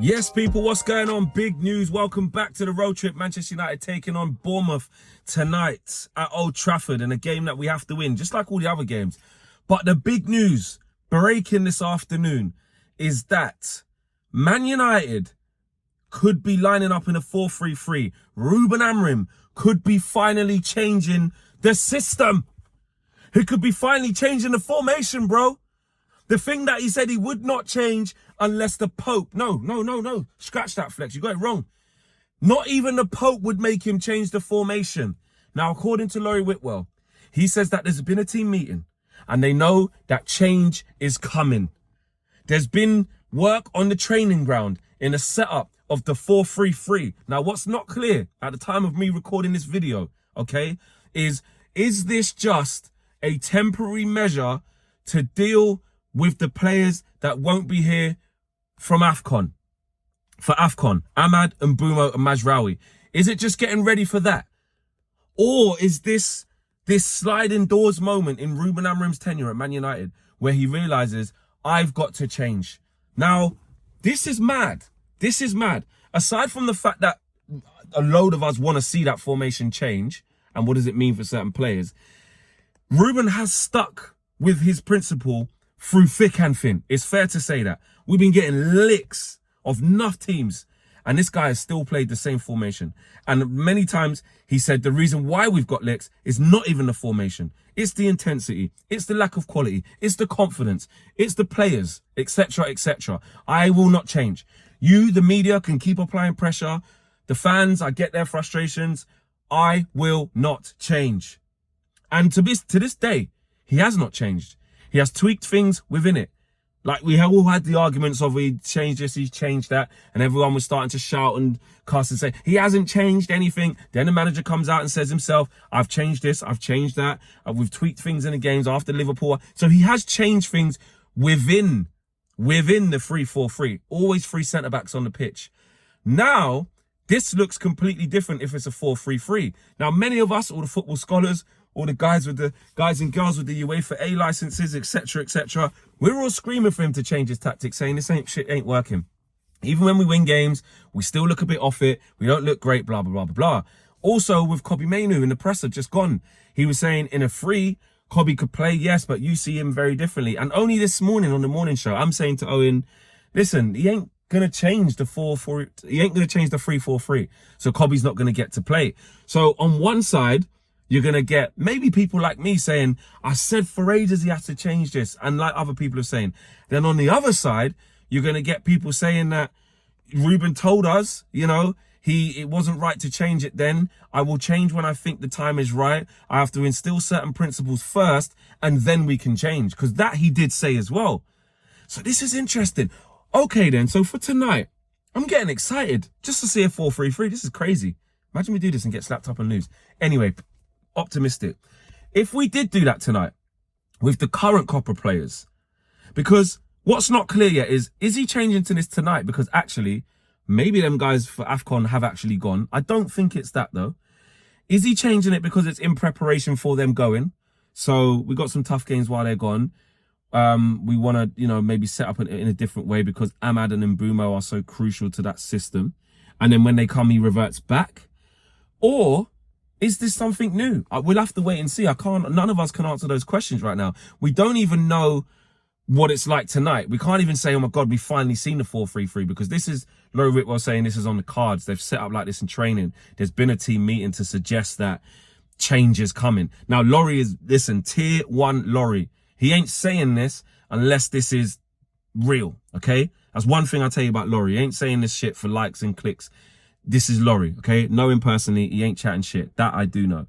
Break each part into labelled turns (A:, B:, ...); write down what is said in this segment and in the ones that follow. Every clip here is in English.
A: Yes, people, what's going on? Big news. Welcome back to the road trip. Manchester United taking on Bournemouth tonight at Old Trafford in a game that we have to win, just like all the other games. But the big news breaking this afternoon is that Man United could be lining up in a 4-3-3. Ruben AMORIM could be finally changing the system. He could be finally changing the formation, bro. The thing that he said he would not change unless the Pope... No. Scratch that, Flex. You got it wrong. Not even the Pope would make him change the formation. Now, according to Laurie Whitwell, he says that there's been a team meeting and they know that change is coming. There's been work on the training ground in a setup of the 4-3-3. Now, what's not clear at the time of me recording this video, okay, is this just a temporary measure to deal with the players that won't be here from AFCON? For AFCON, Ahmad and Bumo and Mazraoui. Is it just getting ready for that? Or is this sliding doors moment in Ruben Amorim's tenure at Man United where he realizes, I've got to change? Now, this is mad. This is mad. Aside from the fact that a load of us want to see that formation change, and what does it mean for certain players, Ruben has stuck with his principle through thick and thin. It's fair to say that. We've been getting licks of enough teams, and this guy has still played the same formation. And many times he said the reason why we've got licks is not even the formation. It's the intensity. It's the lack of quality. It's the confidence. It's the players, etc., etc. I will not change. You, the media, can keep applying pressure. The fans, I get their frustrations. I will not change. And to this day, he has not changed. He has tweaked things within it. Like, we have all had the arguments of he changed this, he's changed that, and everyone was starting to shout and cuss and say, he hasn't changed anything. Then the manager comes out and says himself, I've changed this, I've changed that, we've tweaked things in the games after Liverpool. So he has changed things within the 3-4-3. Always three centre-backs on the pitch. Now, this looks completely different if it's a 4-3-3. Now, many of us, all the football scholars, all the guys and girls with the UEFA A licenses, etc., etc., we're all screaming for him to change his tactics, saying this ain't working. Even when we win games, we still look a bit off it. We don't look great, blah, blah, blah, blah, blah. Also, with Kobbie Mainoo in the presser just gone, he was saying in a free, Kobbie could play, yes, but you see him very differently. And only this morning on the morning show, I'm saying to Owen, listen, he ain't going to change the 4-4, he ain't going to change the 3-4-3. So Kobbie's not going to get to play. So on one side, you're going to get maybe people like me saying, I said for ages he has to change this. And like other people are saying. Then on the other side, you're going to get people saying that Ruben told us, you know, it wasn't right to change it then. I will change when I think the time is right. I have to instill certain principles first and then we can change. Because that he did say as well. So this is interesting. Okay then, so for tonight, I'm getting excited just to see a 4-3-3. This is crazy. Imagine we do this and get slapped up and lose. Anyway, optimistic. If we did do that tonight with the current Copper players, because what's not clear yet is he changing to this tonight? Because actually, maybe them guys for AFCON have actually gone. I don't think it's that though. Is he changing it because it's in preparation for them going? So we got some tough games while they're gone. We want to, you know, maybe set up in a different way because Ahmad and Mbumo are so crucial to that system. And then when they come, he reverts back. Or is this something new? We'll have to wait and see. None of us can answer those questions right now. We don't even know what it's like tonight. We can't even say, oh my God, we've finally seen the 4-3-3 because this is, Laurie Whitwell saying this is on the cards. They've set up like this in training. There's been a team meeting to suggest that change is coming. Now, Laurie is, listen, tier 1 Laurie. He ain't saying this unless this is real, okay? That's one thing I tell you about Laurie. He ain't saying this shit for likes and clicks. This is Laurie, okay? Know him personally. He ain't chatting shit. That I do know.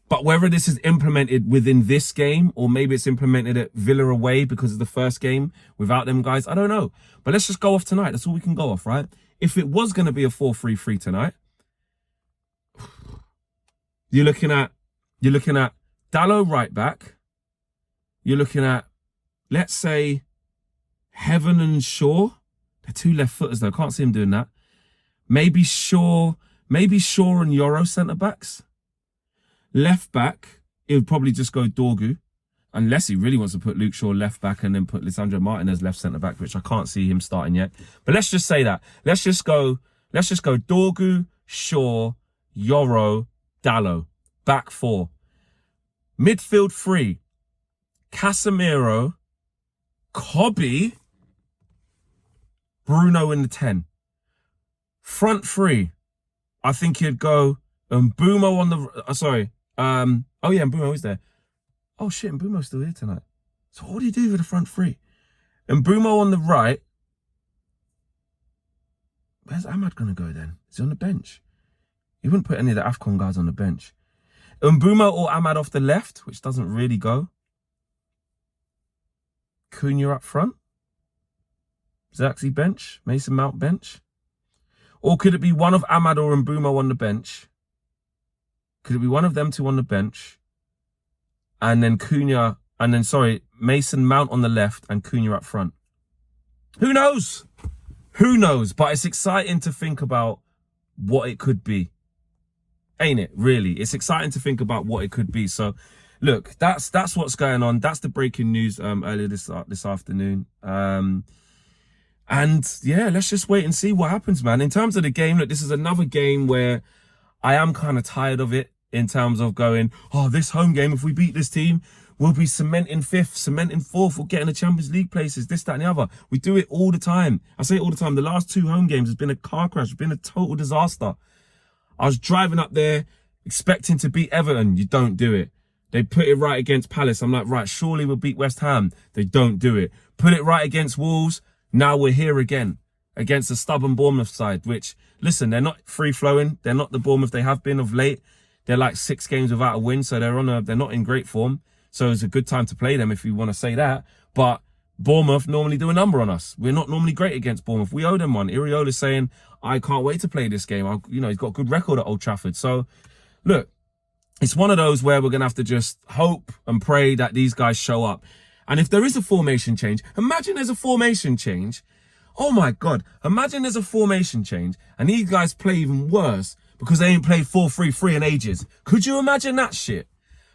A: But whether this is implemented within this game or maybe it's implemented at Villa away because of the first game without them guys, I don't know. But let's just go off tonight. That's all we can go off, right? If it was going to be a 4-3-3 tonight, you're looking at Dalot right back. You're looking at, let's say, Heaven and Shaw. They're two left footers though. Can't see him doing that. Maybe Shaw and Yoro centre backs. Left back, it would probably just go Dorgu. unless he really wants to put Luke Shaw left back and then put Lisandro Martinez left centre back, which I can't see him starting yet. But let's just say that. Let's just go Dorgu, Shaw, Yoro, Dallo. Back four. Midfield three. Casemiro, Cobby, Bruno in the 10. Front three. I think he'd go Mbumo on the... oh yeah, Mbumo is there. Oh shit, Mbumo's still here tonight. So what do you do with the front three? Mbumo on the right. Where's Ahmad going to go then? Is he on the bench? He wouldn't put any of the AFCON guys on the bench. Mbumo or Ahmad off the left, which doesn't really go. Cunha up front. Zaxi bench. Mason Mount bench. Or could it be one of Ahmad or Mbumo on the bench? Could it be one of them two on the bench? And then Mason Mount on the left and Cunha up front. Who knows? Who knows? But it's exciting to think about what it could be. Ain't it? Really? It's exciting to think about what it could be. So, look, that's what's going on. That's the breaking news earlier this afternoon. And yeah, let's just wait and see what happens, man. In terms of the game, look, this is another game where I am kind of tired of it in terms of going, oh, this home game, if we beat this team, we'll be cementing 5th, cementing 4th, we'll get in the Champions League places, this, that, and the other. We do it all the time. I say it all the time. The last 2 home games has been a car crash, it's been a total disaster. I was driving up there expecting to beat Everton. You don't do it. They put it right against Palace. I'm like, right, surely we'll beat West Ham. They don't do it. Put it right against Wolves. Now we're here again against a stubborn Bournemouth side, which, listen, they're not free-flowing. They're not the Bournemouth they have been of late. They're like 6 games without a win, so they're not in great form. So it's a good time to play them if you want to say that. But Bournemouth normally do a number on us. We're not normally great against Bournemouth. We owe them one. Iriola's saying, I can't wait to play this game. He's got a good record at Old Trafford. So, look, it's one of those where we're going to have to just hope and pray that these guys show up. And if there is a formation change, imagine there's a formation change. Oh my God. Imagine there's a formation change and these guys play even worse because they ain't played 4-3-3 in ages. Could you imagine that shit?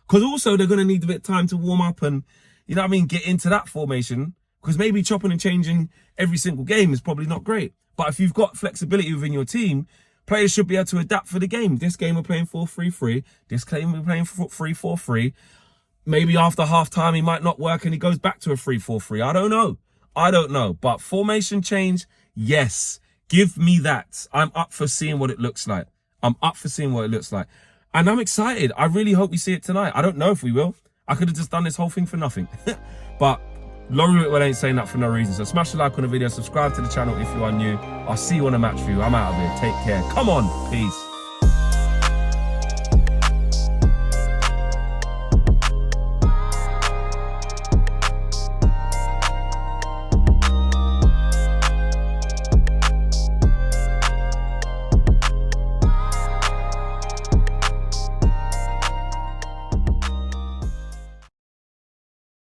A: Because also they're going to need a bit of time to warm up and, you know what I mean, get into that formation. Because maybe chopping and changing every single game is probably not great. But if you've got flexibility within your team, players should be able to adapt for the game. This game we're playing 4-3-3. This game we're playing 3-4-3. Maybe after half time he might not work and he goes back to a 3-4-3. I don't know. But formation change, yes. Give me that. I'm up for seeing what it looks like. And I'm excited. I really hope we see it tonight. I don't know if we will. I could have just done this whole thing for nothing. But Laurie Whitwell ain't saying that for no reason. So smash the like on the video. Subscribe to the channel if you are new. I'll see you on a match view. I'm out of here. Take care. Come on. Peace.